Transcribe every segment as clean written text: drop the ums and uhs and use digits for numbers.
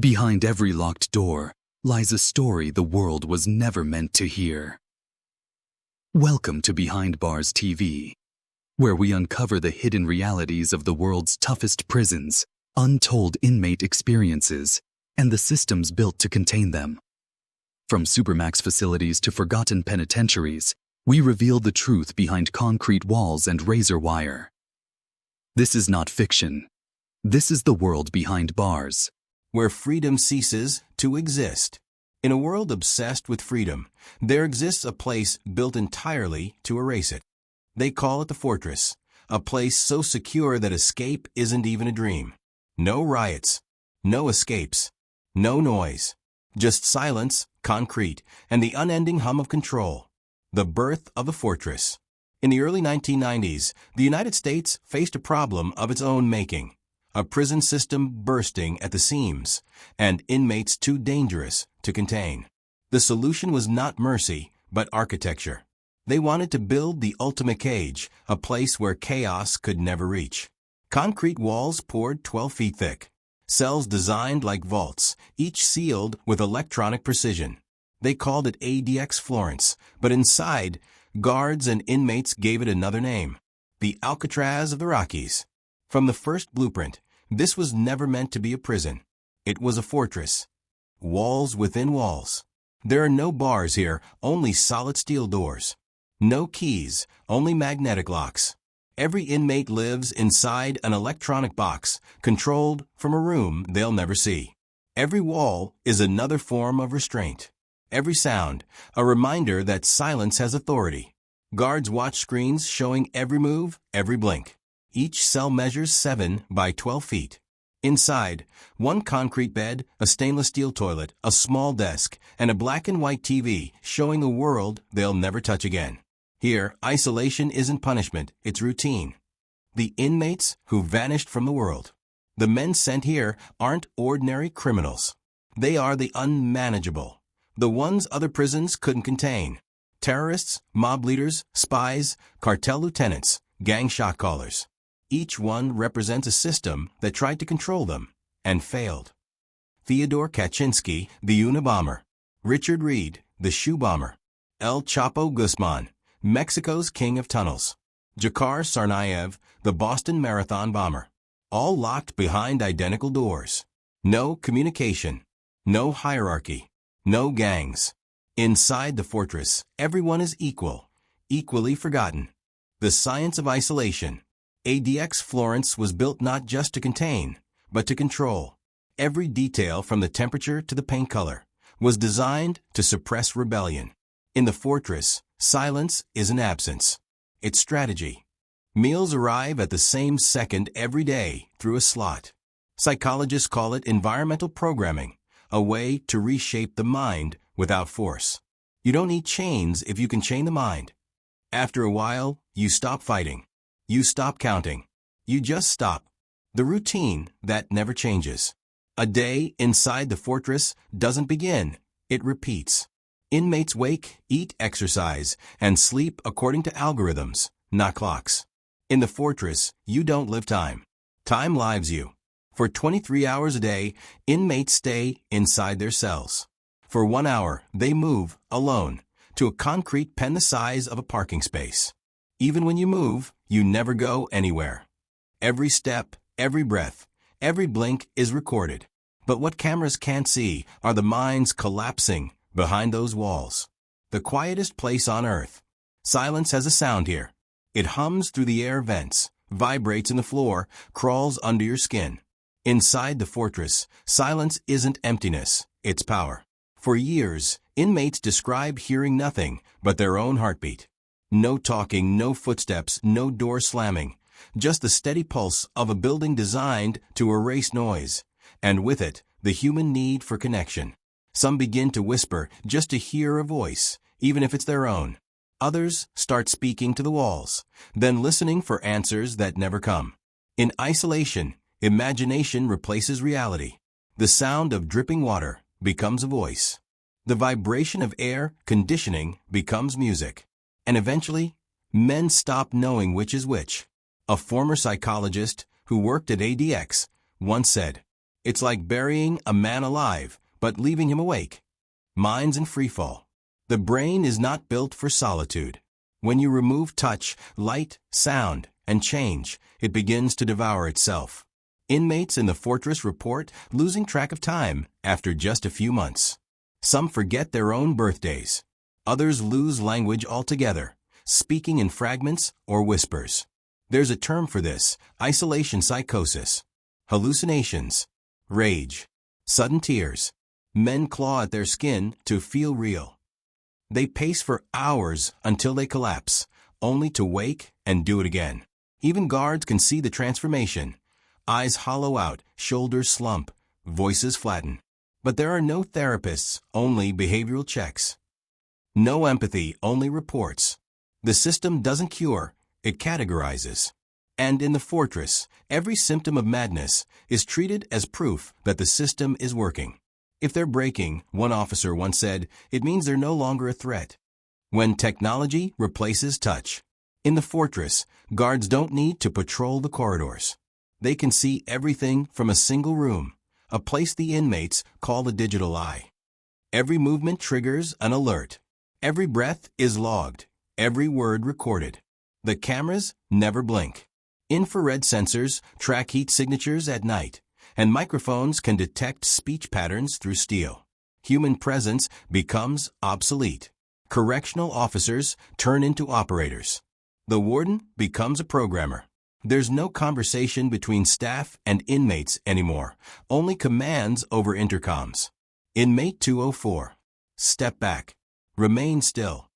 Behind every locked door lies a story the world was never meant to hear. Welcome to Behind Bars TV, where we uncover the hidden realities of the world's toughest prisons, untold inmate experiences, and the systems built to contain them. From supermax facilities to forgotten penitentiaries, we reveal the truth behind concrete walls and razor wire. This is not fiction. This is the world behind bars, where freedom ceases to exist. In a world obsessed with freedom, there exists a place built entirely to erase it. They call it the fortress, a place so secure that escape isn't even a dream. No riots, no escapes, no noise, just silence, concrete, and the unending hum of control. The birth of the fortress. In the early 1990s, the United States faced a problem of its own making. A prison system bursting at the seams, and inmates too dangerous to contain. The solution was not mercy, but architecture. They wanted to build the ultimate cage, a place where chaos could never reach. Concrete walls poured 12 feet thick. Cells designed like vaults, each sealed with electronic precision. They called it ADX Florence, but inside, guards and inmates gave it another name. The Alcatraz of the Rockies. From the first blueprint, this was never meant to be a prison. It was a fortress. Walls within walls. There are no bars here, only solid steel doors. No keys, only magnetic locks. Every inmate lives inside an electronic box, controlled from a room they'll never see. Every wall is another form of restraint. Every sound, a reminder that silence has authority. Guards watch screens showing every move, every blink. Each cell measures 7 by 12 feet. Inside, one concrete bed, a stainless steel toilet, a small desk, and a black and white TV showing a world they'll never touch again. Here, isolation isn't punishment, it's routine. The inmates who vanished from the world. The men sent here aren't ordinary criminals. They are the unmanageable. The ones other prisons couldn't contain. Terrorists, mob leaders, spies, cartel lieutenants, gang shot callers. Each one represents a system that tried to control them, and failed. Theodore Kaczynski, the Unabomber. Richard Reed, the Shoe Bomber. El Chapo Guzman, Mexico's King of Tunnels. Dzhokhar Tsarnaev, the Boston Marathon Bomber. All locked behind identical doors. No communication. No hierarchy. No gangs. Inside the fortress, everyone is equal, equally forgotten. The science of isolation. ADX Florence was built not just to contain, but to control. Every detail from the temperature to the paint color was designed to suppress rebellion. In the fortress, silence isn't absence. It's strategy. Meals arrive at the same second every day through a slot. Psychologists call it environmental programming, a way to reshape the mind without force. You don't need chains if you can chain the mind. After a while, you stop fighting. You stop counting. You just stop. The routine that never changes. A day inside the fortress doesn't begin. It repeats. Inmates wake, eat, exercise, and sleep according to algorithms, not clocks. In the fortress, you don't live time. Time lives you. For 23 hours a day, inmates stay inside their cells. For 1 hour, they move, alone, to a concrete pen the size of a parking space. Even when you move, you never go anywhere. Every step, every breath, every blink is recorded. But what cameras can't see are the minds collapsing behind those walls. The quietest place on earth. Silence has a sound here. It hums through the air vents, vibrates in the floor, crawls under your skin. Inside the fortress, silence isn't emptiness, it's power. For years, inmates describe hearing nothing but their own heartbeat. No talking, no footsteps, no door slamming. Just the steady pulse of a building designed to erase noise. And with it, the human need for connection. Some begin to whisper just to hear a voice, even if it's their own. Others start speaking to the walls, then listening for answers that never come. In isolation, imagination replaces reality. The sound of dripping water becomes a voice. The vibration of air conditioning becomes music. And eventually, men stop knowing which is which. A former psychologist who worked at ADX once said, It's like burying a man alive, but leaving him awake. Minds in freefall. The brain is not built for solitude. When you remove touch, light, sound, and change, it begins to devour itself. Inmates in the fortress report losing track of time after just a few months. Some forget their own birthdays. Others lose language altogether, speaking in fragments or whispers. There's a term for this: isolation psychosis. Hallucinations, rage, sudden tears. Men claw at their skin to feel real. They pace for hours until they collapse, only to wake and do it again. Even guards can see the transformation. Eyes hollow out, shoulders slump, voices flatten. But there are no therapists, only behavioral checks. No empathy, only reports. The system doesn't cure, it categorizes. And in the fortress, every symptom of madness is treated as proof that the system is working. If they're breaking, one officer once said, it means they're no longer a threat. When technology replaces touch. In the fortress, guards don't need to patrol the corridors. They can see everything from a single room, a place the inmates call the digital eye. Every movement triggers an alert. Every breath is logged, every word recorded. The cameras never blink. Infrared sensors track heat signatures at night, and microphones can detect speech patterns through steel. Human presence becomes obsolete. Correctional officers turn into operators. The warden becomes a programmer. There's no conversation between staff and inmates anymore, only commands over intercoms. Inmate 204. Step back. Remain still.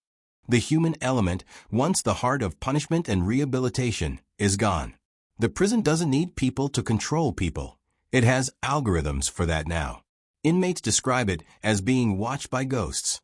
The human element, once the heart of punishment and rehabilitation, is gone. The prison doesn't need people to control people. It has algorithms for that now. Inmates describe it as being watched by ghosts.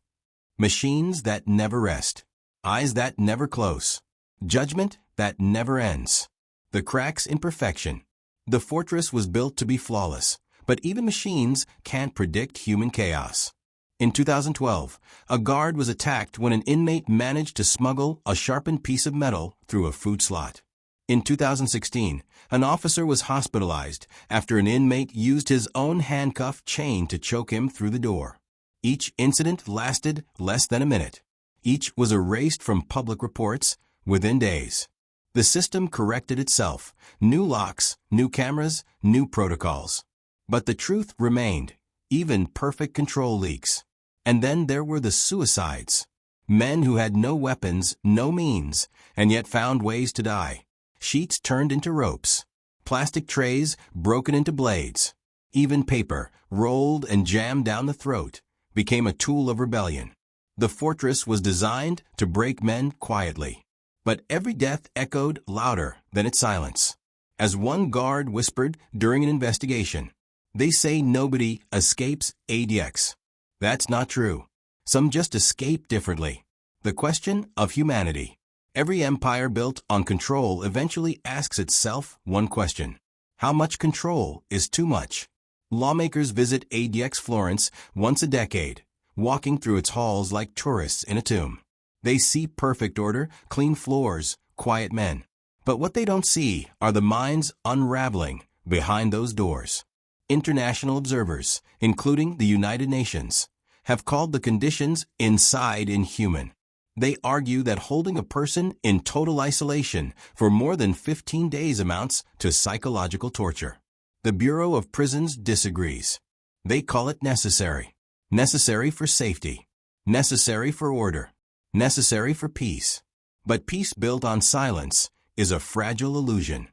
Machines that never rest. Eyes that never close. Judgment that never ends. The cracks in perfection. The fortress was built to be flawless, but even machines can't predict human chaos. In 2012, a guard was attacked when an inmate managed to smuggle a sharpened piece of metal through a food slot. In 2016, an officer was hospitalized after an inmate used his own handcuff chain to choke him through the door. Each incident lasted less than a minute. Each was erased from public reports within days. The system corrected itself. New locks, new cameras, new protocols. But the truth remained. Even perfect control leaks. And then there were the suicides. Men who had no weapons, no means, and yet found ways to die. Sheets turned into ropes. Plastic trays broken into blades. Even paper, rolled and jammed down the throat, became a tool of rebellion. The fortress was designed to break men quietly. But every death echoed louder than its silence. As one guard whispered during an investigation, "They say nobody escapes ADX." That's not true. Some just escape differently. The question of humanity. Every empire built on control eventually asks itself one question. How much control is too much? Lawmakers visit ADX Florence once a decade, walking through its halls like tourists in a tomb. They see perfect order, clean floors, quiet men. But what they don't see are the minds unraveling behind those doors. International observers, including the United Nations, have called the conditions inside inhuman. They argue that holding a person in total isolation for more than 15 days amounts to psychological torture. The Bureau of Prisons disagrees. They call it necessary. Necessary for safety. Necessary for order. Necessary for peace. But peace built on silence is a fragile illusion.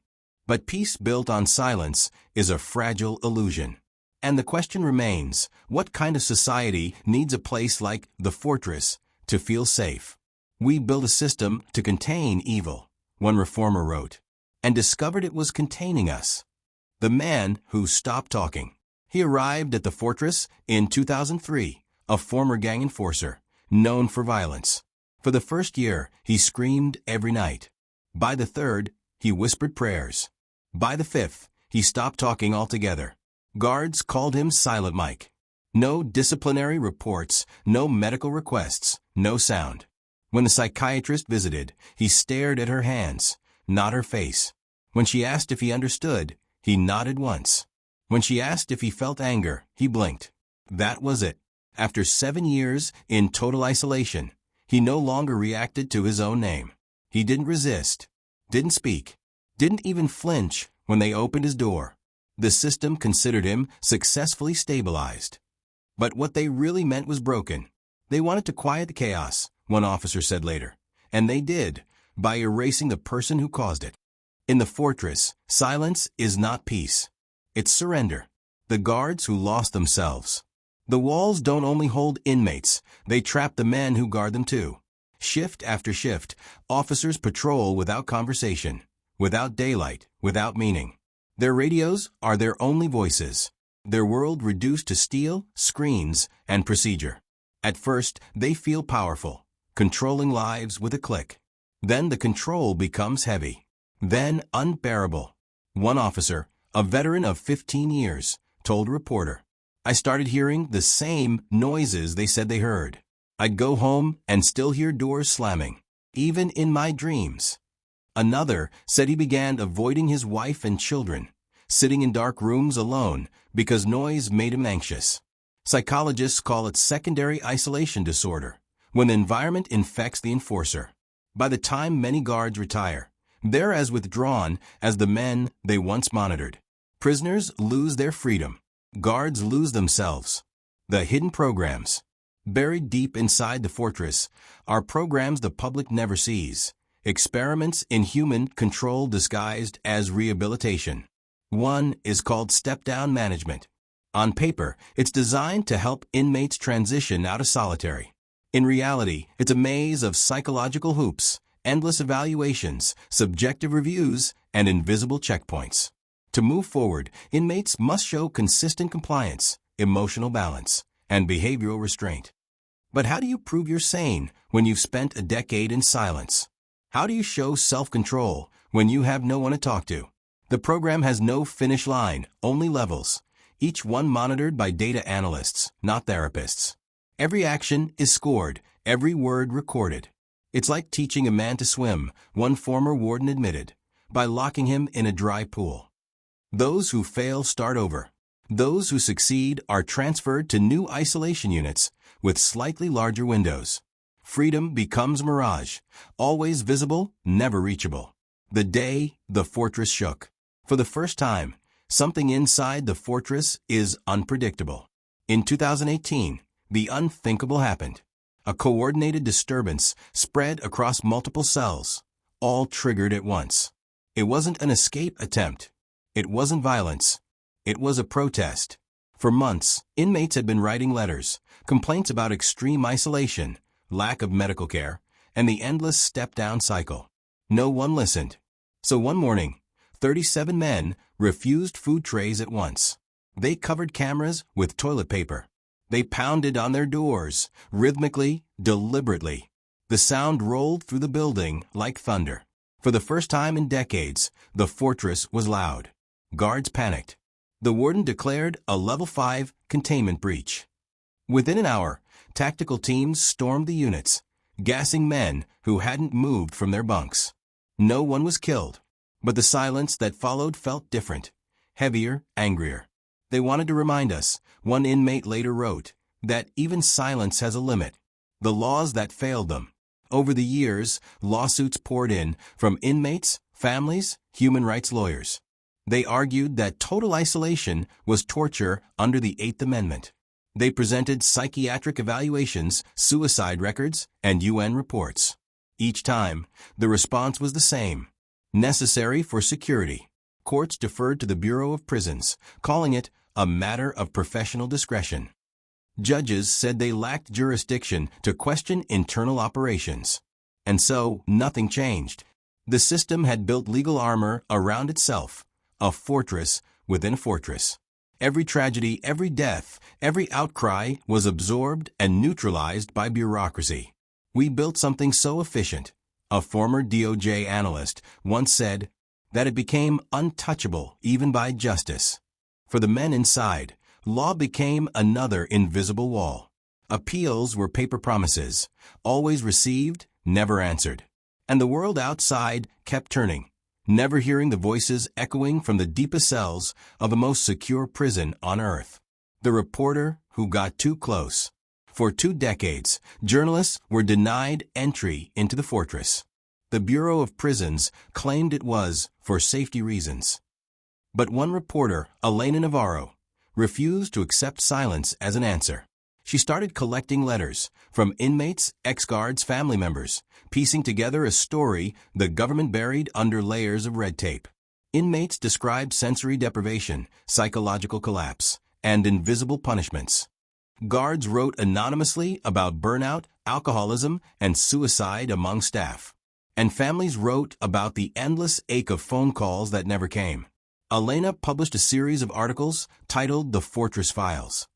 But peace built on silence is a fragile illusion. And the question remains, what kind of society needs a place like the fortress to feel safe? We built a system to contain evil, one reformer wrote, and discovered it was containing us. The man who stopped talking. He arrived at the fortress in 2003, a former gang enforcer, known for violence. For the first year, he screamed every night. By the third, he whispered prayers. By the fifth, he stopped talking altogether. Guards called him Silent Mike. No disciplinary reports, no medical requests, no sound. When the psychiatrist visited, he stared at her hands, not her face. When she asked if he understood, he nodded once. When she asked if he felt anger, he blinked. That was it. After 7 years in total isolation, he no longer reacted to his own name. He didn't resist, didn't speak, didn't even flinch when they opened his door. The system considered him successfully stabilized. But what they really meant was broken. They wanted to quiet the chaos, one officer said later. And they did, by erasing the person who caused it. In the fortress, silence is not peace. It's surrender. The guards who lost themselves. The walls don't only hold inmates, they trap the men who guard them too. Shift after shift, officers patrol without conversation, without daylight, without meaning. Their radios are their only voices. Their world reduced to steel, screens, and procedure. At first, they feel powerful, controlling lives with a click. Then the control becomes heavy. Then unbearable. One officer, a veteran of 15 years, told a reporter, "I started hearing the same noises they said they heard. I'd go home and still hear doors slamming, even in my dreams." Another said he began avoiding his wife and children, sitting in dark rooms alone because noise made him anxious. Psychologists call it secondary isolation disorder, when the environment infects the enforcer. By the time many guards retire, they're as withdrawn as the men they once monitored. Prisoners lose their freedom. Guards lose themselves. The hidden programs, buried deep inside the fortress, are programs the public never sees. Experiments in human control disguised as rehabilitation. One is called step-down management. On paper, it's designed to help inmates transition out of solitary. In reality, it's a maze of psychological hoops, endless evaluations, subjective reviews, and invisible checkpoints. To move forward, inmates must show consistent compliance, emotional balance, and behavioral restraint. But how do you prove you're sane when you've spent a decade in silence? How do you show self-control when you have no one to talk to? The program has no finish line, only levels, each one monitored by data analysts, not therapists. Every action is scored, every word recorded. It's like teaching a man to swim, one former warden admitted, by locking him in a dry pool. Those who fail start over. Those who succeed are transferred to new isolation units with slightly larger windows. Freedom becomes a mirage, always visible, never reachable. The day the fortress shook. For the first time, something inside the fortress is unpredictable. In 2018, the unthinkable happened. A coordinated disturbance spread across multiple cells, all triggered at once. It wasn't an escape attempt. It wasn't violence. It was a protest. For months, inmates had been writing letters, complaints about extreme isolation, lack of medical care, and the endless step-down cycle. No one listened. So one morning, 37 men refused food trays at once. They covered cameras with toilet paper. They pounded on their doors, rhythmically, deliberately. The sound rolled through the building like thunder. For the first time in decades, the fortress was loud. Guards panicked. The warden declared a level 5 containment breach. Within an hour, tactical teams stormed the units, gassing men who hadn't moved from their bunks. No one was killed, but the silence that followed felt different, heavier, angrier. They wanted to remind us, one inmate later wrote, that even silence has a limit. The laws that failed them. Over the years, lawsuits poured in from inmates, families, human rights lawyers. They argued that total isolation was torture under the 8th Amendment. They presented psychiatric evaluations, suicide records, and UN reports. Each time, the response was the same: necessary for security. Courts deferred to the Bureau of Prisons, calling it a matter of professional discretion. Judges said they lacked jurisdiction to question internal operations. And so, nothing changed. The system had built legal armor around itself, a fortress within a fortress. Every tragedy, every death, every outcry was absorbed and neutralized by bureaucracy. We built something so efficient, a former DOJ analyst once said, that it became untouchable even by justice. For the men inside, law became another invisible wall. Appeals were paper promises, always received, never answered. And the world outside kept turning, never hearing the voices echoing from the deepest cells of the most secure prison on Earth. The reporter who got too close. For 2 decades, journalists were denied entry into the fortress. The Bureau of Prisons claimed it was for safety reasons. But one reporter, Elena Navarro, refused to accept silence as an answer. She started collecting letters from inmates, ex-guards, family members, piecing together a story the government buried under layers of red tape. Inmates described sensory deprivation, psychological collapse, and invisible punishments. Guards wrote anonymously about burnout, alcoholism, and suicide among staff. And families wrote about the endless ache of phone calls that never came. Elena published a series of articles titled The Fortress Files.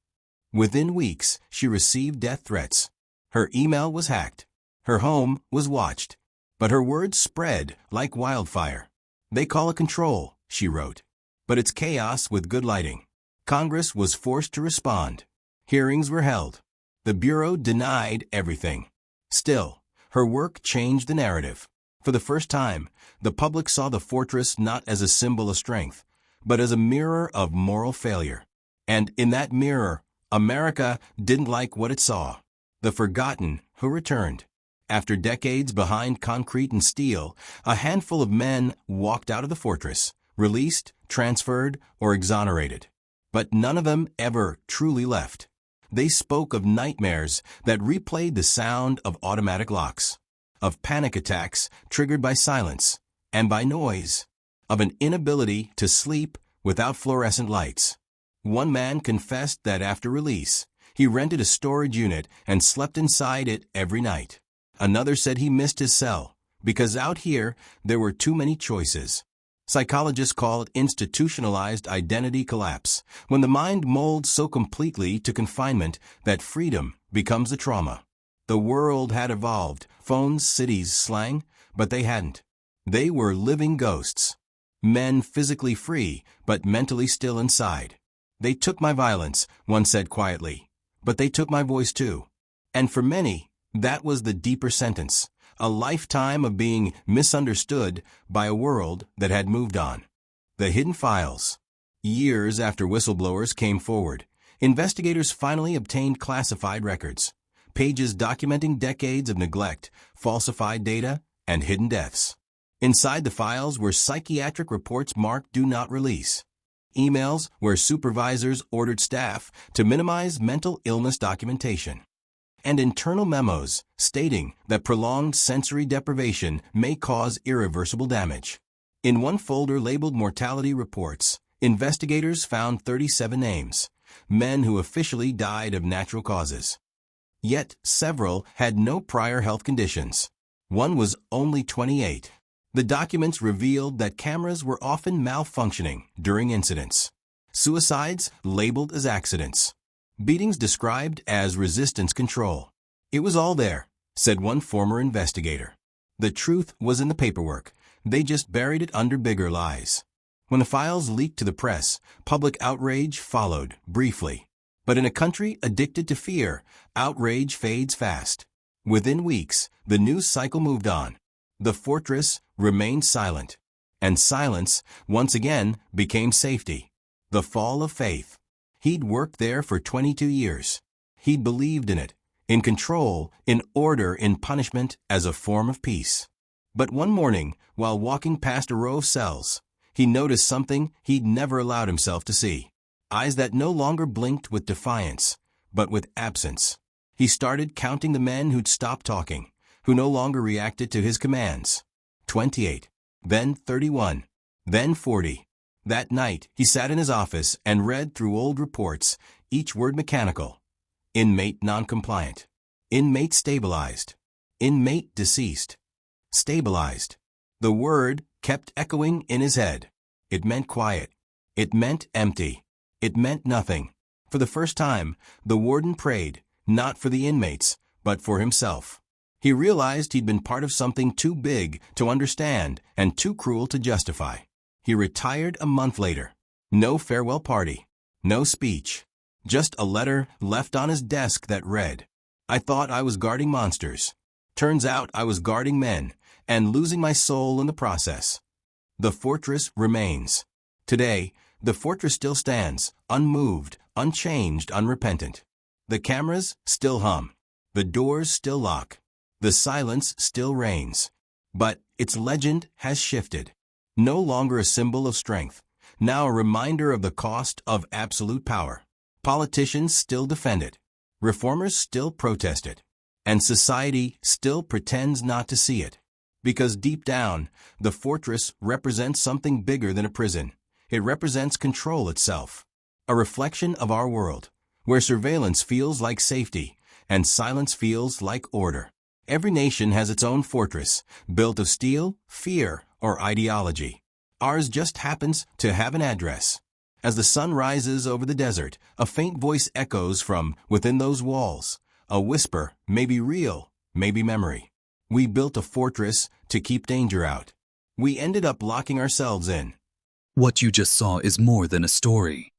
Within weeks, she received death threats. Her email was hacked. Her home was watched. But her words spread like wildfire. "They call it control," she wrote. "But it's chaos with good lighting." Congress was forced to respond. Hearings were held. The Bureau denied everything. Still, her work changed the narrative. For the first time, the public saw the fortress not as a symbol of strength, but as a mirror of moral failure. And in that mirror, America didn't like what it saw. The forgotten who returned. After decades behind concrete and steel, a handful of men walked out of the fortress, released, transferred, or exonerated. But none of them ever truly left. They spoke of nightmares that replayed the sound of automatic locks, of panic attacks triggered by silence and by noise, of an inability to sleep without fluorescent lights. One man confessed that after release, he rented a storage unit and slept inside it every night. Another said he missed his cell because out here there were too many choices. Psychologists call it institutionalized identity collapse, when the mind molds so completely to confinement that freedom becomes a trauma. The world had evolved, phones, cities, slang, but they hadn't. They were living ghosts. Men physically free, but mentally still inside. "They took my violence," one said quietly, "but they took my voice too." And for many, that was the deeper sentence. A lifetime of being misunderstood by a world that had moved on. The hidden files. Years after whistleblowers came forward, investigators finally obtained classified records. Pages documenting decades of neglect, falsified data, and hidden deaths. Inside the files were psychiatric reports marked "Do Not Release." Emails where supervisors ordered staff to minimize mental illness documentation. And internal memos stating that prolonged sensory deprivation may cause irreversible damage. In one folder labeled Mortality Reports, investigators found 37 names, men who officially died of natural causes. Yet several had no prior health conditions. One was only 28. The documents revealed that cameras were often malfunctioning during incidents. Suicides labeled as accidents. Beatings described as resistance control. "It was all there," said one former investigator. The truth was in the paperwork. They just buried it under bigger lies. When the files leaked to the press, public outrage followed, briefly. But in a country addicted to fear, outrage fades fast. Within weeks, the news cycle moved on. The fortress remained silent. And silence, once again, became safety. The fall of faith. He'd worked there for 22 years. He'd believed in it, in control, in order, in punishment, as a form of peace. But one morning, while walking past a row of cells, he noticed something he'd never allowed himself to see. Eyes that no longer blinked with defiance, but with absence. He started counting the men who'd stopped talking, who no longer reacted to his commands. 28, then 31, then 40. That night, he sat in his office and read through old reports, each word mechanical. Inmate non-compliant. Inmate stabilized. Inmate deceased. Stabilized. The word kept echoing in his head. It meant quiet. It meant empty. It meant nothing. For the first time, the warden prayed, not for the inmates, but for himself. He realized he'd been part of something too big to understand and too cruel to justify. He retired a month later. No farewell party. No speech. Just a letter left on his desk that read, "I thought I was guarding monsters. Turns out I was guarding men, and losing my soul in the process." The fortress remains. Today, the fortress still stands, unmoved, unchanged, unrepentant. The cameras still hum. The doors still lock. The silence still reigns. But its legend has shifted. No longer a symbol of strength, now a reminder of the cost of absolute power. Politicians still defend it. Reformers still protest it. And society still pretends not to see it. Because deep down, the fortress represents something bigger than a prison. It represents control itself. A reflection of our world, where surveillance feels like safety and silence feels like order. Every nation has its own fortress, built of steel, fear, or ideology. Ours just happens to have an address. As the sun rises over the desert, a faint voice echoes from within those walls. A whisper, maybe real, maybe memory. We built a fortress to keep danger out. We ended up locking ourselves in. What you just saw is more than a story.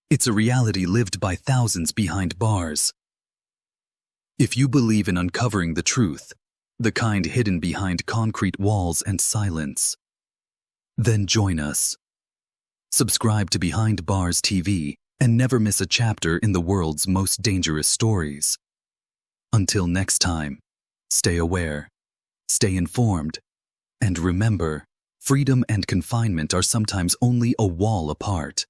It's a reality lived by thousands behind bars. If you believe in uncovering the truth, the kind hidden behind concrete walls and silence, then join us. Subscribe to Behind Bars TV and never miss a chapter in the world's most dangerous stories. Until next time, stay aware, stay informed, and remember, freedom and confinement are sometimes only a wall apart.